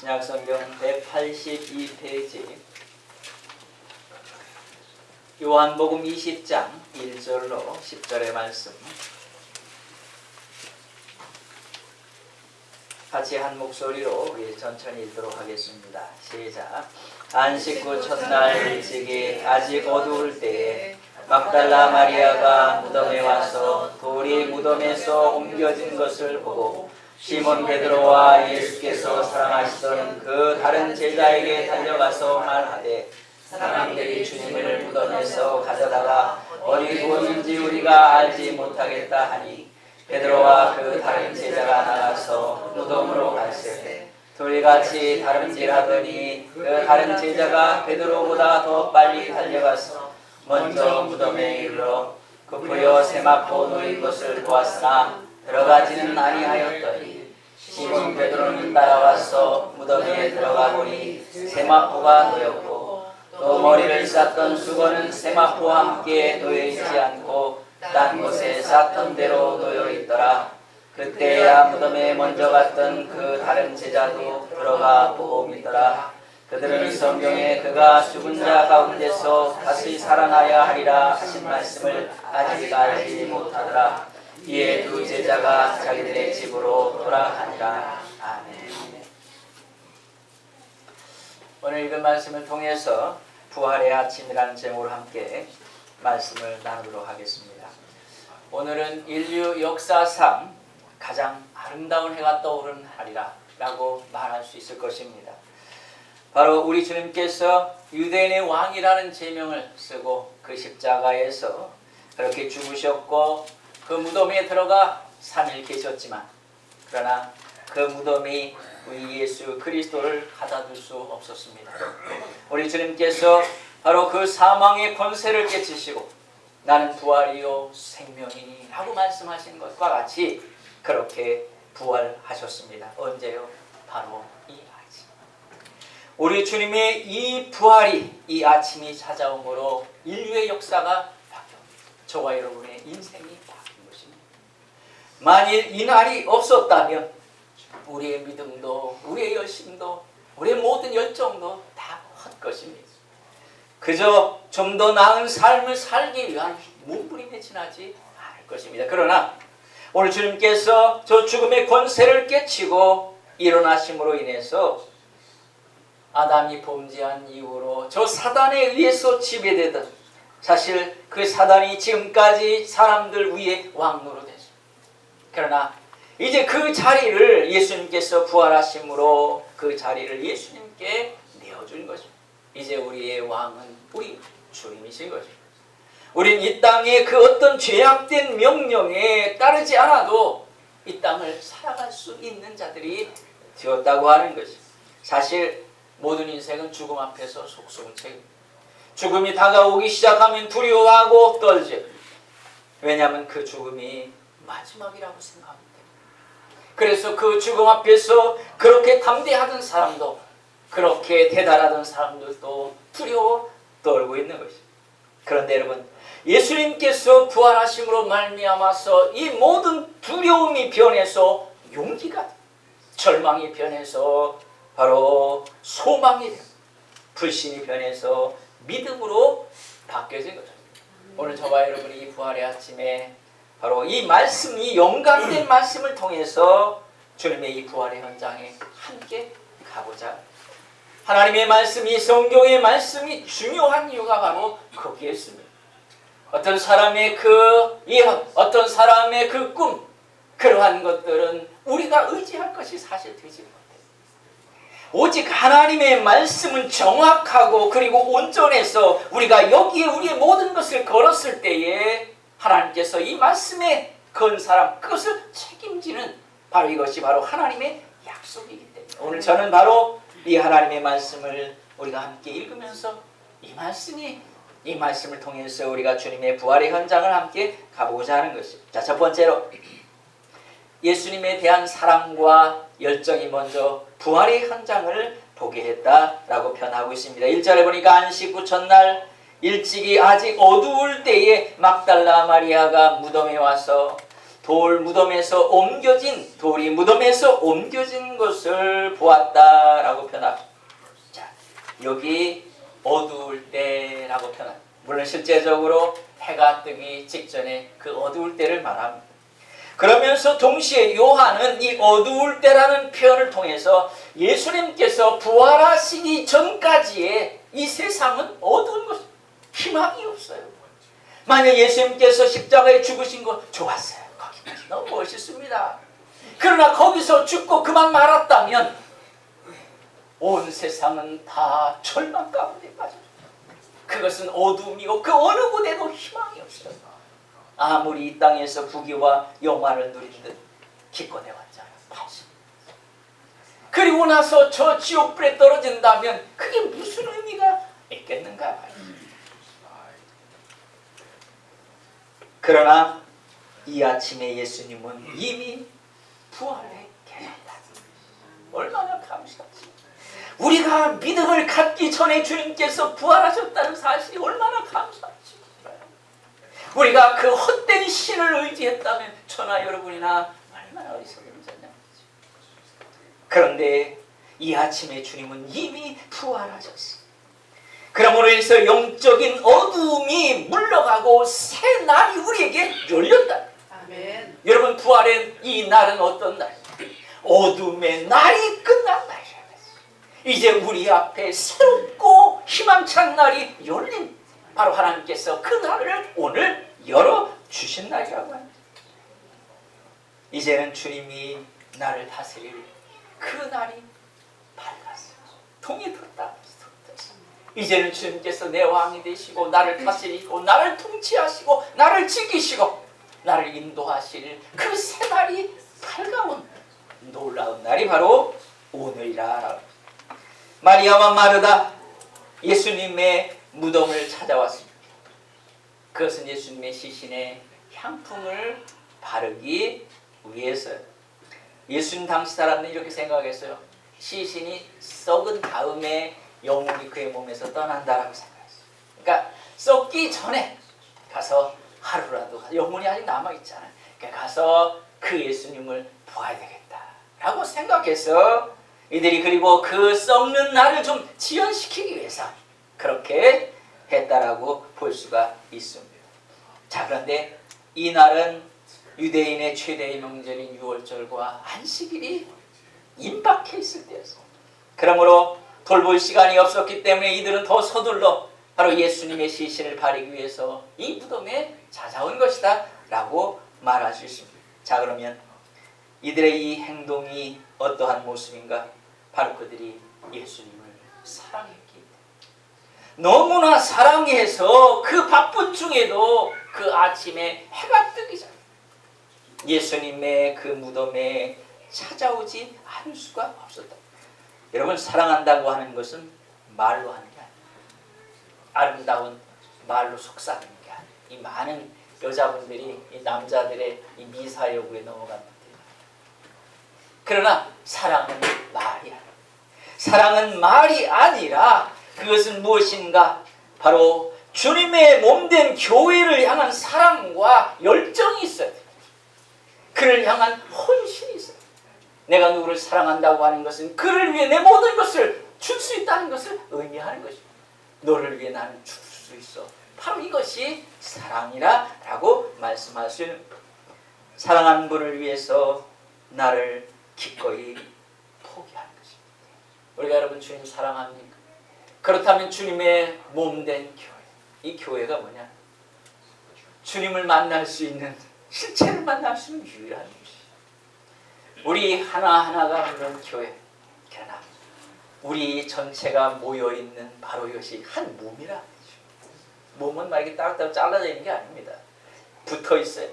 신약성경 182페이지 요한복음 20장 1절로 10절의 말씀 같이 한 목소리로 우리 천천히 읽도록 하겠습니다. 시작. 안식 후 첫날 일찍이 아직 어두울 때에 막달라 마리아가 무덤에 와서 돌이 무덤에서 옮겨진 것을 보고 시몬 베드로와 예수께서 사랑하시던 그 다른 제자에게 달려가서 말하되 사람들이 주님을 무덤에서 가져다가 어디 두었는지 우리가 알지 못하겠다 하니 베드로와 그 다른 제자가 나가서 무덤으로 갈새 돌같이 다름질하더니 그 다른 제자가 베드로보다 더 빨리 달려가서 먼저 무덤에 이르러 급하여 세마포 놓인 것을 보았으나 들어가지는 아니하였더니 시몬 베드로는 따라와서 무덤에 들어가 보니 세마포가 놓였고 또 머리를 쌌던 수건은 세마포와 함께 놓여있지 않고 딴 곳에 쌌던 대로 놓여있더라. 그때야 무덤에 먼저 갔던 그 다른 제자도 들어가 보고 믿더라. 그들은 성경에 그가 죽은 자 가운데서 다시 살아나야 하리라 하신 말씀을 아직 알지 못하더라. 이에 두 제자가 자기들의 집으로 돌아가니라. 아멘. 오늘 읽은 말씀을 통해서 부활의 아침이라는 제목으로 함께 말씀을 나누도록 하겠습니다. 오늘은 인류 역사상 가장 아름다운 해가 떠오른 날이라 라고 말할 수 있을 것입니다. 바로 우리 주님께서 유대인의 왕이라는 제명을 쓰고 그 십자가에서 그렇게 죽으셨고 그 무덤에 들어가 3일 계셨지만 그러나 그 무덤이 우리 예수 그리스도를 가둬둘 수 없었습니다. 우리 주님께서 바로 그 사망의 권세를 깨치시고 나는 부활이요 생명이니 라고 말씀하신 것과 같이 그렇게 부활하셨습니다. 언제요? 바로 이 아침. 우리 주님의 이 부활이 이 아침이 찾아옴으로 인류의 역사가 바뀌었습니다. 저와 여러분의 인생이 바뀐 것입니다. 만일 이 날이 없었다면 우리의 믿음도 우리의 열심도 우리의 모든 열정도 다 헛것입니다. 그저 좀 더 나은 삶을 살기 위한 몸부림에 지나지 않을 것입니다. 그러나 오늘 주님께서 저 죽음의 권세를 깨치고 일어나심으로 인해서 아담이 범죄한 이후로 저 사단에 의해서 지배되던 사실 그 사단이 지금까지 사람들 위에 왕노릇했습니다. 그러나 이제 그 자리를 예수님께서 부활하심으로 그 자리를 예수님께 내어준 것입니다. 이제 우리의 왕은 우리 주님이신 것입니다. 우린 이 땅의 그 어떤 죄악된 명령에 따르지 않아도 이 땅을 살아갈 수 있는 자들이 되었다고 하는 것입니다. 사실 모든 인생은 죽음 앞에서 속수무책입니다. 죽음이 다가오기 시작하면 두려워하고 떨죠. 왜냐하면 그 죽음이 마지막이라고 생각합니다. 그래서 그 죽음 앞에서 그렇게 담대하던 사람도 그렇게 대단하던 사람들도 두려워 떨고 있는 것입니다. 그런데 여러분 예수님께서 부활하심으로 말미암아서 이 모든 두려움이 변해서 용기가 절망이 변해서 바로 소망이 되고 불신이 변해서 믿음으로 바뀌어진 거죠. 오늘 저와 여러분이 이 부활의 아침에 바로 이 말씀, 이 영감된 말씀을 통해서 주님의 이 부활의 현장에 함께 가보자. 하나님의 말씀이 성경의 말씀이 중요한 이유가 바로 거기에 있습니다. 어떤 사람의 그 예언, 어떤 사람의 그 꿈, 그러한 것들은 우리가 의지할 것이 사실 되지 못해요. 오직 하나님의 말씀은 정확하고 그리고 온전해서 우리가 여기에 우리의 모든 것을 걸었을 때에 하나님께서 이 말씀에 건 사람 그것을 책임지는 바로 이것이 바로 하나님의 약속이기 때문에 오늘 저는 바로 이 하나님의 말씀을 우리가 함께 읽으면서 이 말씀을 통해서 우리가 주님의 부활의 현장을 함께 가보고자 하는 것입니다. 자, 첫 번째로 예수님에 대한 사랑과 열정이 먼저 부활의 현장을 보게 했다라고 표현하고 있습니다. 1절에 보니까 안식 후 첫날 일찍이 아직 어두울 때에 막달라 마리아가 무덤에 와서 돌이 무덤에서 옮겨진 것을 보았다라고 표현합니다. 자, 여기 어두울 때라고 표현합니다. 물론 실제적으로 해가 뜨기 직전에 그 어두울 때를 말합니다. 그러면서 동시에 요한은 이 어두울 때라는 표현을 통해서 예수님께서 부활하시기 전까지의 이 세상은 어두운 것, 희망이 없어요. 만약 예수님께서 십자가에 죽으신 거 좋았어요. 거기까지 너무 멋있습니다. 그러나 거기서 죽고 그만 말았다면 온 세상은 다 절망 가운데 빠져요. 그것은 어둠이고 그 어느 곳에도 희망이 없어요. 아무리 이 땅에서 부귀와 영화를 누린 듯 기껏해 왔잖아요. 그리고 나서 저 지옥불에 떨어진다면 그게 무슨 의미가 있겠는가? 그러나 이 아침에 예수님은 이미 부활에 계셨다. 얼마나 감사하지. 우리가 믿음을 갖기 전에 주님께서 부활하셨다는 사실이 얼마나 감사하지. 우리가 그 헛된 신을 의지했다면 저나 여러분이나 얼마나 어리석은 자냐. 그런데 이 아침에 주님은 이미 부활하셨어요. 그러므로 인해서 영적인 어둠이 물러가고 새 날이 우리에게 열렸다. 아멘. 여러분, 부활의 이 날은 어떤 날? 어둠의 날이 끝난 날이에요. 이제 우리 앞에 새롭고 희망찬 날이 열린, 바로 하나님께서 그 날을 오늘 열어주신 날이라고 합니다. 이제는 주님이 나를 다스릴 그 날이 밝았어요. 동이 들었다. 이제는 주님께서 내 왕이 되시고 나를 다스리고 나를 통치하시고 나를 지키시고 나를 인도하실 그 새 날이 밝아온 놀라운 날이 바로 오늘이라. 마리아와 마르다 예수님의 무덤을 찾아왔습니다. 그것은 예수님의 시신에 향품을 바르기 위해서요. 예수님 당시 사람들은 이렇게 생각했어요. 시신이 썩은 다음에 영혼이 그의 몸에서 떠난다라고 생각했어요. 그러니까 썩기 전에 가서 하루라도, 영혼이 아직 남아있잖아요. 그러니까 가서 그 예수님을 보아야 되겠다라고 생각해서 이들이 그리고 그 썩는 날을 좀 지연시키기 위해서 그렇게 했다라고 볼 수가 있습니다. 자, 그런데 이 날은 유대인의 최대의 명절인 유월절과 안식일이 임박해 있을 때였어요. 그러므로 돌볼 시간이 없었기 때문에 이들은 더 서둘러 바로 예수님의 시신을 바르기 위해서 이 무덤에 찾아온 것이다 라고 말할 수 있습니다. 자, 그러면 이들의 이 행동이 어떠한 모습인가? 바로 그들이 예수님을 사랑했기 때문에, 너무나 사랑해서 그 바쁜 중에도 그 아침에 해가 뜨기 전에 예수님의 그 무덤에 찾아오지 않을 수가 없었다. 여러분, 사랑한다고 하는 것은 말로 하는 게 아니에요. 아름다운 말로 속삭이는 게 아니에요. 이 많은 여자분들이 이 남자들의 이 미사여구에 넘어갑니다. 그러나 사랑은 말이 아니에요. 사랑은 말이 아니라 그것은 무엇인가? 바로 주님의 몸된 교회를 향한 사랑과 열정이 있어야 돼요. 그를 향한 헌신이 있어요. 내가 누구를 사랑한다고 하는 것은 그를 위해 내 모든 것을 줄 수 있다는 것을 의미하는 것입니다. 너를 위해 나는 줄 수 있어. 바로 이것이 사랑이라고 말씀할 수 있는, 사랑하는 분을 위해서 나를 기꺼이 포기하는 것입니다. 우리가 여러분 주님 사랑합니까? 그렇다면 주님의 몸된 교회, 이 교회가 뭐냐? 주님을 만날 수 있는, 실체를 만날 수 있는 유일한 곳이 우리 하나하나가 있는 교회. 그러나 우리 전체가 모여있는 바로 이것이 한 몸이라. 몸은 막 이렇게 따로따로 잘라져 있는 게 아닙니다. 붙어 있어요.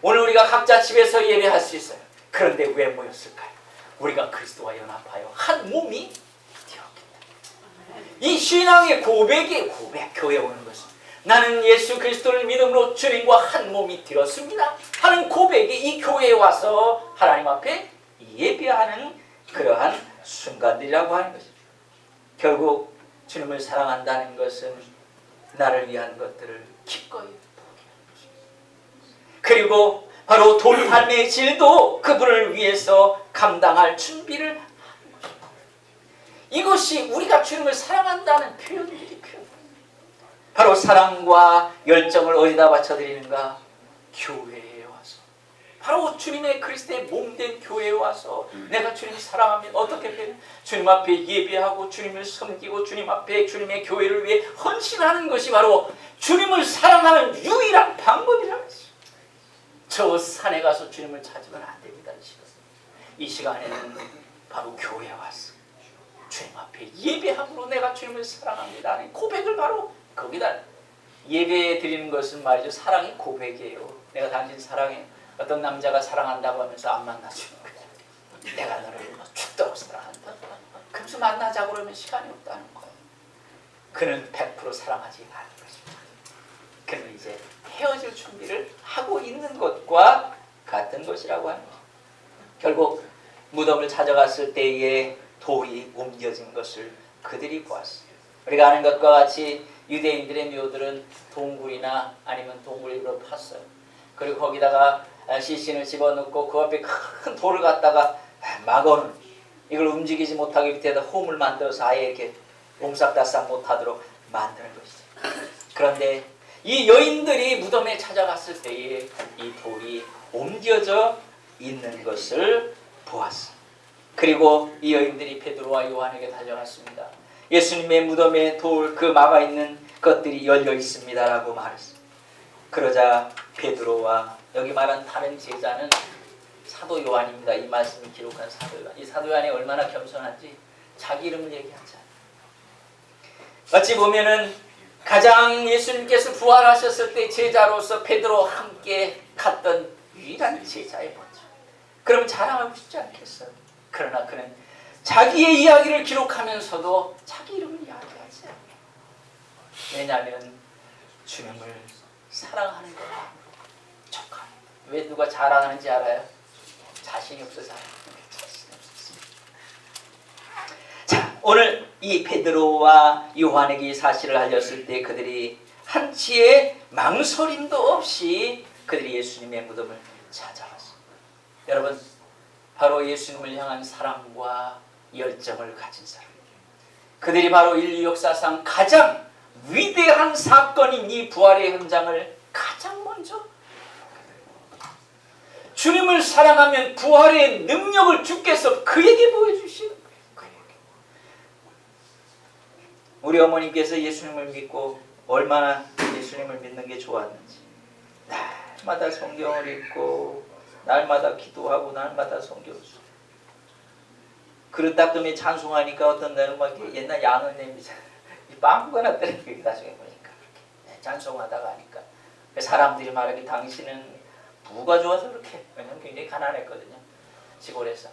오늘 우리가 각자 집에서 예배할 수 있어요. 그런데 왜 모였을까요? 우리가 그리스도와 연합하여 한 몸이 되었기 때문에. 이 신앙의 고백, 교회 오는 것은 나는 예수 그리스도를 믿음으로 주님과 한 몸이 되었습니다 하는 고백이 이 교회에 와서 하나님 앞에 예배하는 그러한 순간들이라고 하는 것입니다. 결국 주님을 사랑한다는 것은 나를 위한 것들을 기꺼이 포기하는 것입니다. 그리고 바로 돌팔매의 질도 그분을 위해서 감당할 준비를 하는 것입니다. 이것이 우리가 주님을 사랑한다는 표현들이 바로 사랑과 열정을 어디다 바쳐드리는가? 교회에 와서, 바로 주님의 그리스도의 몸된 교회에 와서 내가 주님을 사랑하면 어떻게 되는? 주님 앞에 예배하고 주님을 섬기고 주님 앞에 주님의 교회를 위해 헌신하는 것이 바로 주님을 사랑하는 유일한 방법이라는 것이죠. 저 산에 가서 주님을 찾으면 안 됩니다. 이 시간에는 바로 교회에 와서 주님 앞에 예배함으로 내가 주님을 사랑합니다 하는 고백을 바로 거기다 예배 드리는 것은 말이죠. 사랑이 고백이에요. 내가 당신 사랑해. 어떤 남자가 사랑한다고 하면서 안 만나주는 거야. 내가 너를 죽도록 사랑한다. 그래서 만나자고 그러면 시간이 없다는 거예요. 그는 100% 사랑하지 않는 것입니다. 그는 이제 헤어질 준비를 하고 있는 것과 같은 것이라고 하는 거예요. 결국 무덤을 찾아갔을 때에 돌이 옮겨진 것을 그들이 보았어요. 우리가 아는 것과 같이 유대인들의 묘들은 동굴이나 아니면 동굴로 팠어요. 그리고 거기다가 시신을 집어넣고 그 앞에 큰 돌을 갖다가 막아놓은, 이걸 움직이지 못하게 밑에다 홈을 만들어서 아예 이렇게 옴싹달싹 못하도록 만드는 것이죠. 그런데 이 여인들이 무덤에 찾아갔을 때에 이 돌이 옮겨져 있는 것을 보았어요. 그리고 이 여인들이 베드로와 요한에게 달려갔습니다. 예수님의 무덤에 돌 그 막아 있는 것들이 열려 있습니다라고 말했습니다. 그러자 베드로와 여기 말한 다른 제자는 사도 요한입니다. 이 말씀을 기록한 사도 요한. 이 사도 요한이 얼마나 겸손한지 자기 이름을 얘기하지 않아요. 어찌 보면은 가장 예수님께서 부활하셨을 때 제자로서 베드로와 함께 갔던 유일한 제자의 먼저. 그러면 자랑하고 싶지 않겠어요? 그러나 그는 자기의 이야기를 기록하면서도 자기 이름을 이야기하지 않아요. 왜냐하면 주님을 사랑하는 거라 족합니다. 왜 누가 자랑하는지 알아요? 자신이 없어서 자신이 없었습니다. 자, 오늘 이 베드로와 요한에게 이 사실을 알렸을 때 그들이 한치의 망설임도 없이 그들이 예수님의 무덤을 찾아갔습니다. 여러분, 바로 예수님을 향한 사랑과 열정을 가진 사람, 그들이 바로 인류 역사상 가장 위대한 사건인 이 부활의 현장을 가장 먼저, 주님을 사랑하면 부활의 능력을 주께서 그에게 보여주시는 거예요. 우리 어머니께서 예수님을 믿고 얼마나 예수님을 믿는 게 좋았는지, 날마다 성경을 읽고 날마다 기도하고 날마다 성경을 쓰고, 그릇 닦으며 찬송하니까 어떤 날은 막 옛날 양은 냄새 빵꾸가 때리는 게 나중에 보니까 그렇게 찬송하다가 하니까 사람들이 말하기 당신은 뭐가 좋아서 그렇게, 왜냐면 굉장히 가난했거든요. 시골에서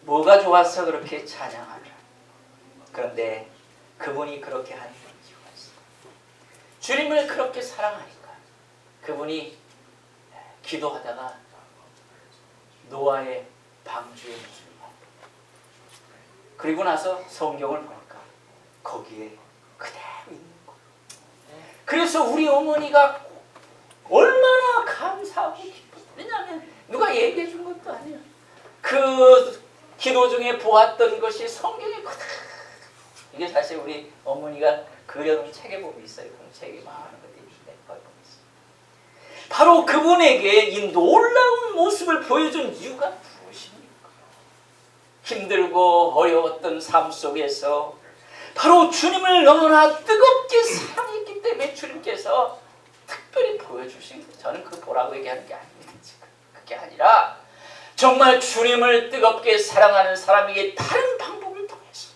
뭐가 좋아서 그렇게 찬양하냐. 그런데 그분이 그렇게 하는 이유가 있어요. 주님을 그렇게 사랑하니까 그분이 기도하다가 노아의 방주에 모습을 봤고, 그리고 나서 성경을 보니까 거기에 그대로 있는 거예요. 그래서 우리 어머니가 얼마나 감사하고 기뻤어요. 왜냐하면 누가 얘기해 준 것도 아니에요. 그 기도 중에 보았던 것이 성경에 그대로, 이게 사실 우리 어머니가 그려놓은 책에 보면 있어요. 책이 많은 것들이 있는데 거기 보면 있어요. 바로 그분에게 이 놀라운 모습을 보여준 이유가 무엇입니까? 힘들고 어려웠던 삶 속에서 바로 주님을 너무나 뜨겁게 사랑했기 때문에 주님께서 특별히 보여주신 거예요. 저는 그 보라고 얘기하는 게 아닙니다. 그게 아니라 정말 주님을 뜨겁게 사랑하는 사람에게 다른 방법을 통해서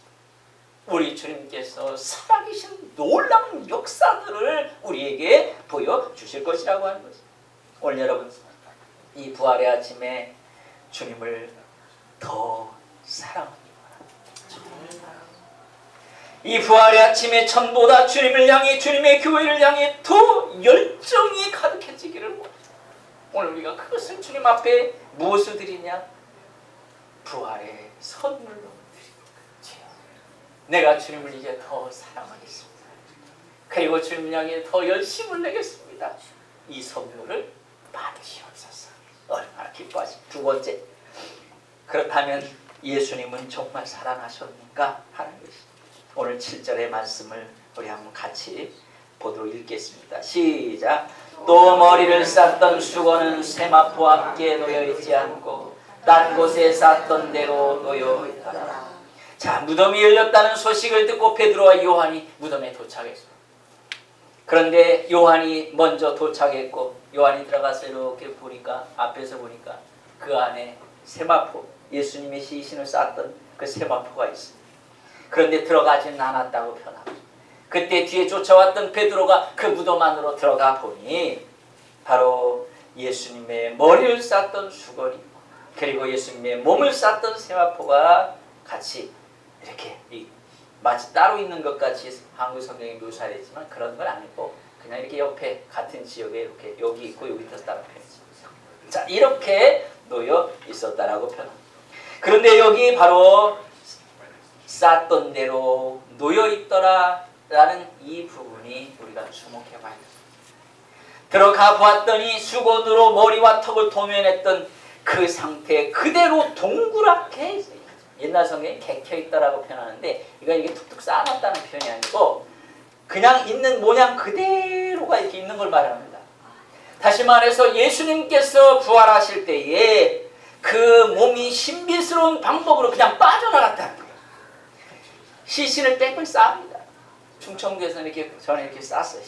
우리 주님께서 살아계신 놀라운 역사들을 우리에게 보여주실 것이라고 하는 거죠. 오늘 여러분, 이 부활의 아침에 주님을 더 사랑합니다. 이 부활의 아침에 전보다 주님을 향해, 주님의 교회를 향해 더 열정이 가득해지기를 원합니다. 오늘 우리가 그것을 주님 앞에 무엇을 드리냐? 부활의 선물로 드립니다. 내가 주님을 이제 더 사랑하겠습니다. 그리고 주님을 향해 더 열심을 내겠습니다. 이 선물을 받으시옵소서. 얼마나 기뻐하시. 두 번째, 그렇다면 예수님은 정말 살아나셨는가 하는 것이 오늘 7절의 말씀을 우리 한번 같이 보도록 읽겠습니다. 시작. 또 머리를 쌌던 수건은 세마포 함께 놓여있지 않고 딴 곳에 쌌던 대로 놓여있더라. 자, 무덤이 열렸다는 소식을 듣고 베드로와 요한이 무덤에 도착했습니다. 그런데 요한이 먼저 도착했고 요한이 들어가서 이렇게 보니까 앞에서 보니까 그 안에 세마포, 예수님의 시신을 쌌던 그 세마포가 있습니다. 그런데 들어가지는 않았다고 표현합니다. 그때 뒤에 쫓아왔던 베드로가 그 무덤 안으로 들어가 보니 바로 예수님의 머리를 쌌던 수건이 그리고 예수님의 몸을 쌌던 세마포가 같이 이렇게 마치 따로 있는 것 같이 한국 성경에 묘사되지만 그런 건 아니고 그냥 이렇게 옆에 같은 지역에 이렇게 여기 있고 여기 있었다고 표현했습니다. 자, 이렇게 놓여 있었다라고 표현합니다. 그런데 여기 바로 쌌던 대로 놓여 있더라라는 이 부분이 우리가 주목해 봐야 됩니다. 들어가 보았더니 수건으로 머리와 턱을 도면했던 그 상태 그대로 동그랗게 있어요. 옛날 성경에 개켜 있다라고 표현하는데 이게 툭툭 쌓아놨다는 표현이 아니고 그냥 있는 모양 그대로가 이렇게 있는 걸 말합니다. 다시 말해서 예수님께서 부활하실 때에 그 몸이 신비스러운 방법으로 그냥 빠져나갔다는 거예요. 시신을 땡을 쌉니다. 충청도에서는 이렇게 전에 이렇게 쌌어요.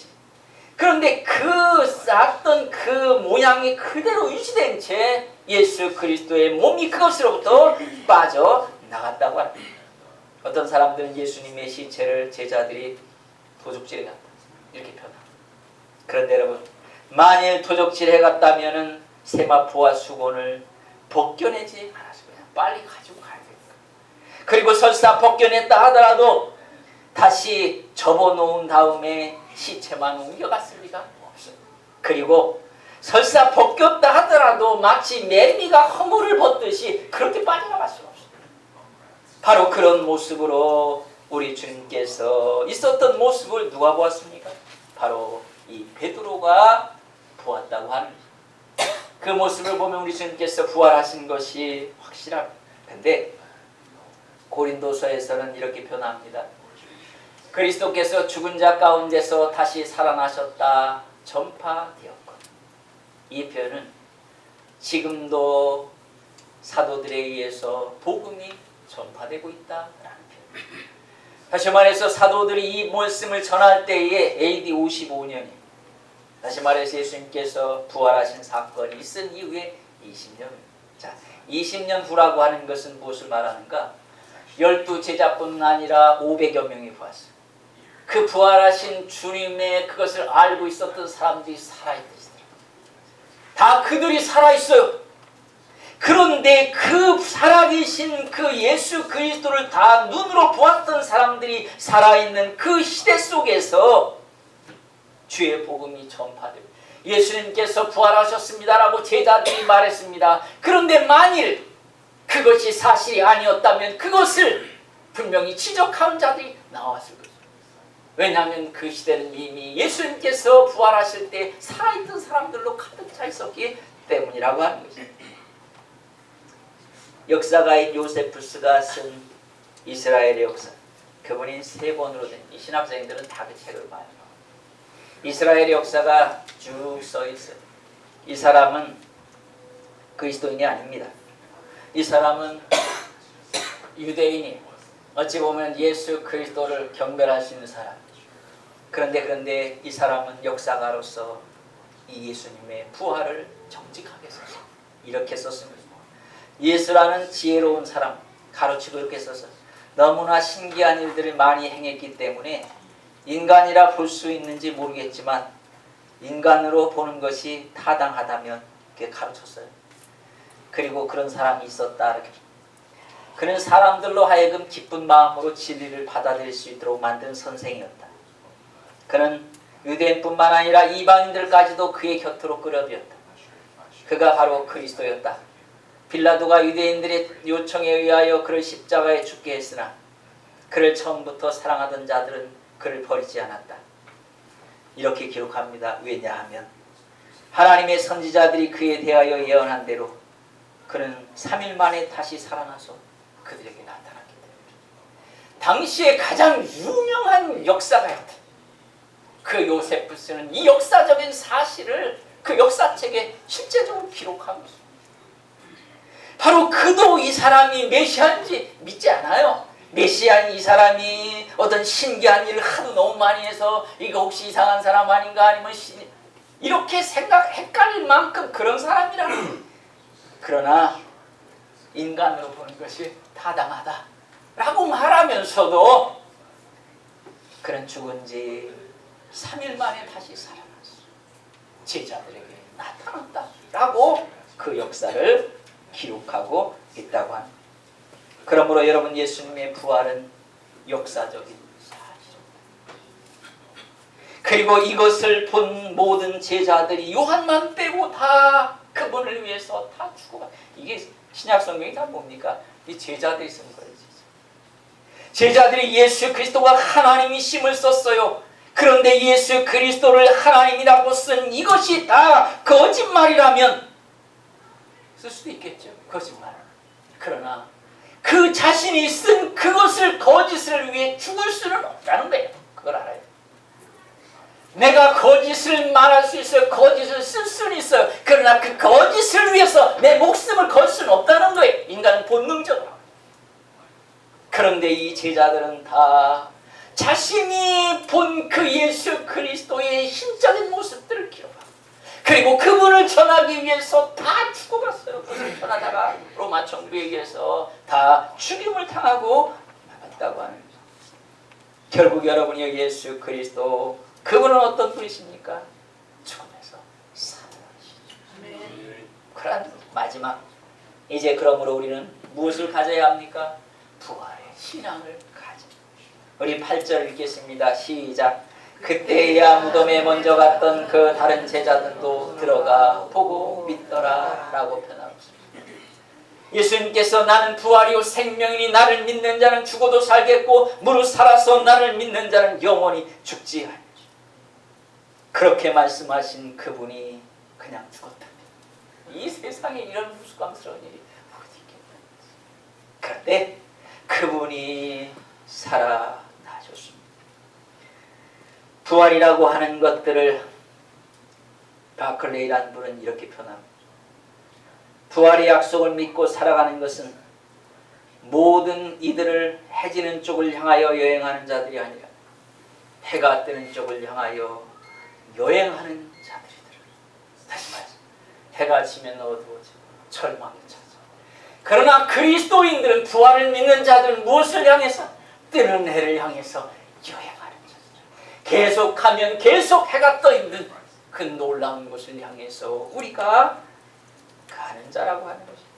그런데 그 쌌던 그 모양이 그대로 유지된 채 예수 그리스도의 몸이 그것으로부터 빠져나갔다고 합니다. 어떤 사람들은 예수님의 시체를 제자들이 도적질해 갔다 이렇게 표현합니다. 그런데 여러분, 만일 도적질해 갔다면은 세마포와 수건을 벗겨내지 않았어요. 그냥 빨리 가지고 가야 됩니다. 그리고 설사 벗겨냈다 하더라도 다시 접어놓은 다음에 시체만 옮겨갔을 리가 없어요. 그리고 설사 벗겼다 하더라도 마치 매미가 허물을 벗듯이 그렇게 빠져나갈 수가 없어요. 바로 그런 모습으로 우리 주님께서 있었던 모습을 누가 보았습니까? 바로 이 베드로가 보았다고 하는 거죠. 그 모습을 보면 우리 주님께서 부활하신 것이 확실합니다. 그런데 고린도서에서는 이렇게 표현합니다. 그리스도께서 죽은 자 가운데서 다시 살아나셨다 전파되었거든. 이 표현은 지금도 사도들에 의해서 복음이 전파되고 있다라는 표현입니다. 다시 말해서 사도들이 이 말씀을 전할 때에 AD 55년이 다시 말해서 예수님께서 부활하신 사건이 있은 이후에 20년. 자, 20년 후라고 하는 것은 무엇을 말하는가? 12제자뿐 아니라 500여 명이 부활했어요. 그 부활하신 주님의 그것을 알고 있었던 사람들이 살아있더라. 다 그들이 살아있어요. 그런데 그 살아계신 그 예수 그리스도를 다 눈으로 보았던 사람들이 살아있는 그 시대 속에서 주의 복음이 전파되고 예수님께서 부활하셨습니다라고 제자들이 말했습니다. 그런데 만일 그것이 사실이 아니었다면 그것을 분명히 지적한 자들이 나왔을 것입니다. 왜냐하면 그 시대는 이미 예수님께서 부활하실 때 살아있던 사람들로 가득 차 있었기 때문이라고 하는 것입니다. 역사가인 요세푸스가 쓴 이스라엘의 역사, 그분이 3권으로 된 이 신학생들은 다 그 책을 봐요. 이스라엘의 역사가 쭉 써 있어요. 이 사람은 그리스도인이 아닙니다. 이 사람은 유대인이 어찌 보면 예수 그리스도를 경배할 수 있는 사람. 그런데 이 사람은 역사가로서 이 예수님의 부활을 정직하게 썼어요. 이렇게 썼습니다. 예수라는 지혜로운 사람, 가로치고 이렇게 써서 너무나 신기한 일들을 많이 행했기 때문에 인간이라 볼 수 있는지 모르겠지만 인간으로 보는 것이 타당하다면 이렇게 가르쳤어요. 그리고 그런 사람이 있었다. 이렇게. 그는 사람들로 하여금 기쁜 마음으로 진리를 받아들일 수 있도록 만든 선생이었다. 그는 유대인뿐만 아니라 이방인들까지도 그의 곁으로 끌어들였다. 그가 바로 그리스도였다. 빌라도가 유대인들의 요청에 의하여 그를 십자가에 죽게 했으나 그를 처음부터 사랑하던 자들은 그를 버리지 않았다. 이렇게 기록합니다. 왜냐하면 하나님의 선지자들이 그에 대하여 예언한 대로 그는 3일 만에 다시 살아나서 그들에게 나타났기 때문에 당시에 가장 유명한 역사가였다. 그 요세푸스는 이 역사적인 사실을 그 역사책에 실제적으로 기록하고 있습니다. 바로 그도 이 사람이 메시아인지 믿지 않아요. 메시아인 이 사람이 어떤 신기한 일을 하도 너무 많이 해서 이거 혹시 이상한 사람 아닌가 아니면 이렇게 헷갈릴 만큼 그런 사람이라. 그러나 인간으로 보는 것이 타당하다라고 말하면서도 그는 죽은 지 3일 만에 다시 살아났어. 제자들에게 나타났다라고 그 역사를 기록하고 있다고 합니다. 그러므로 여러분, 예수님의 부활은 역사적인 사실입니다. 그리고 이것을 본 모든 제자들이 요한만 빼고 다 그분을 위해서 다 죽어가. 이게 신약 성경이 다 뭡니까? 이 제자들이 쓴 거예요. 제자들이 예수 그리스도가 하나님이심을 썼어요. 그런데 예수 그리스도를 하나님이라고 쓴 이것이 다 거짓말이라면 쓸 수도 있겠죠. 거짓말. 그러나 그 자신이 쓴 그것을 거짓을 위해 죽을 수는 없다는 거예요. 그걸 알아요. 내가 거짓을 말할 수 있어요. 거짓을 쓸 수는 있어요. 그러나 그 거짓을 위해서 내 목숨을 걸 수는 없다는 거예요. 인간은 본능적으로. 그런데 이 제자들은 다 자신이 본 그 예수 그리스도의 힘적인 모습들을 기록하고 그리고 그분을 전하기 위해서 다 죽어갔어요. 그것을 전하다가 로마 정부에 의해서 다 죽임을 당하고 나갔다고 하는 거죠. 결국 여러분이 예수 그리스도 그분은 어떤 분이십니까? 죽음에서 살아나시죠. 그런 마지막 이제 그러므로 우리는 무엇을 가져야 합니까? 부활의 신앙을 가져. 우리 8절 읽겠습니다. 시작. 그때야 무덤에 먼저 갔던 그 다른 제자들도 들어가 보고 믿더라 라고 표현하고 있습니다. 예수님께서 나는 부활이요 생명이니 나를 믿는 자는 죽어도 살겠고 무릇 살아서 나를 믿는 자는 영원히 죽지 않으리라. 그렇게 말씀하신 그분이 그냥 죽었답니다. 이 세상에 이런 우스꽝스러운 일이 어디 있겠나. 그런데 그분이 살아나셨습니다. 부활이라고 하는 것들을 바클레이라는 분은 이렇게 표현합니다. 부활의 약속을 믿고 살아가는 것은 모든 이들을 해지는 쪽을 향하여 여행하는 자들이 아니라 해가 뜨는 쪽을 향하여 여행하는 자들이더라. 다시 말해서 해가 지면 어두워지고 절망이 찾아. 그러나 그리스도인들은 부활을 믿는 자들은 무엇을 향해서? 뜨는 해를 향해서 여행하는 자들. 계속하면 계속 해가 떠 있는 그 놀라운 곳을 향해서 우리가 가는 자라고 하는 것입니다.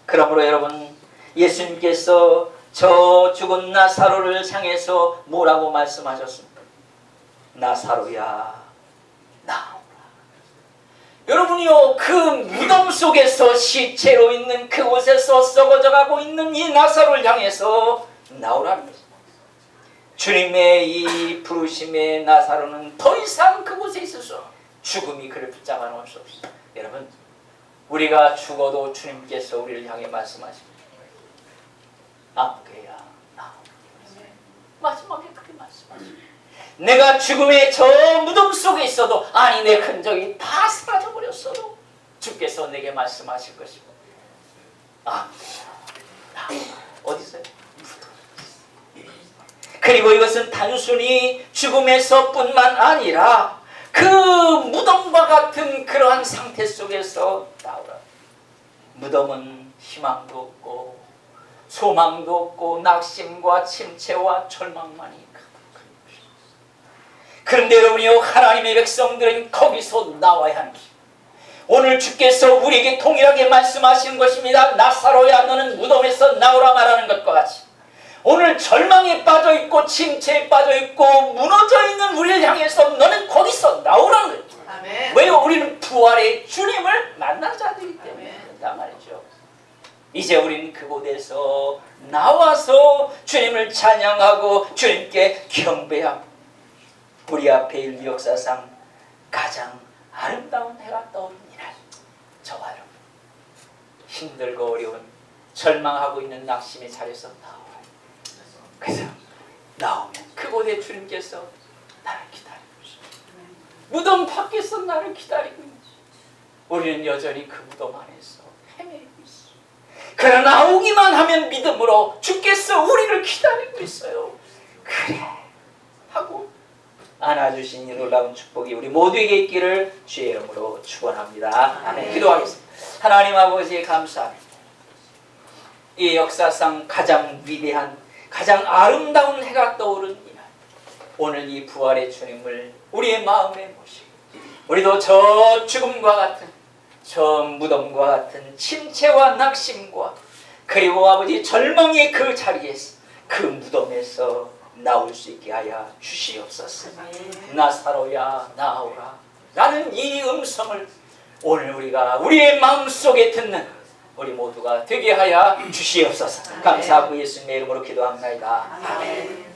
그러므로 여러분, 예수님께서 저 죽은 나사로를 향해서 뭐라고 말씀하셨습니까? 나사로야 나오라. 여러분이요, 그 무덤 속에서 시체로 있는 그곳에서 썩어져가고 있는 이 나사로를 향해서 나오라는 것입니다. 주님의 이 부르심에 나사로는 더 이상 그곳에 있어서 죽음이 그를 붙잡아 놓을 수 없습니다. 여러분, 우리가 죽어도 주님께서 우리를 향해 말씀하십니다. 아무개야 나오라. 마지막에 그렇게 말씀하십니다. 내가 죽음의 저 무덤 속에 있어도, 아니 내 흔적이 다 사라져버렸어도 주께서 내게 말씀하실 것이고, 어디 있어요? 그리고 이것은 단순히 죽음에서 뿐만 아니라 그 무덤과 같은 그러한 상태 속에서 나오라. 무덤은 희망도 없고 소망도 없고 낙심과 침체와 절망만이 가득한 것입니다. 그런데 여러분이요, 하나님의 백성들은 거기서 나와야 하는 것입니다. 오늘 주께서 우리에게 동일하게 말씀하시는 것입니다. 나사로야 너는 무덤에서 나오라 말하는 것과 같이 오늘 절망에 빠져있고 침체에 빠져있고 무너져 있는 우리를 향해서 너는 거기서 나오라는 거예요. 아멘. 왜요? 우리는 부활의 주님을 만난 자들이기 때문에 그렇단 말이죠. 이제 우리는 그곳에서 나와서 주님을 찬양하고 주님께 경배하고 우리 앞에 인류 역사상 가장 아름다운 해가 떠오른 이날, 저와 여러분 힘들고 어려운 절망하고 있는 낙심의 자리에서 나오라. 그래서 나오면 그곳에 주님께서 나를 기다리고 있습니다. 무덤 밖에서 나를 기다리고 있는, 우리는 여전히 그 무덤 안에서 헤매고 있어요. 그러나 나오기만 하면 믿음으로 주께서 우리를 기다리고 있어요. 그래 하고 안아주신 이 놀라운 축복이 우리 모두에게 있기를 주의 이름으로 축원합니다. 아멘. 기도하겠습니다. 하나님 아버지 감사합니다. 이 역사상 가장 위대한, 가장 아름다운 해가 떠오른 이날, 오늘 이 부활의 주님을 우리의 마음에 모시고 우리도 저 죽음과 같은, 저 무덤과 같은 침체와 낙심과 그리고 아버지 절망의 그 자리에서, 그 무덤에서 나올 수 있게 하여 주시옵소서. 나사로야 나오라. 라는 이 음성을 오늘 우리가 우리의 마음속에 듣는 우리 모두가 되게 하여 주시옵소서. 감사하고 예수님의 이름으로 기도합니다. 아멘.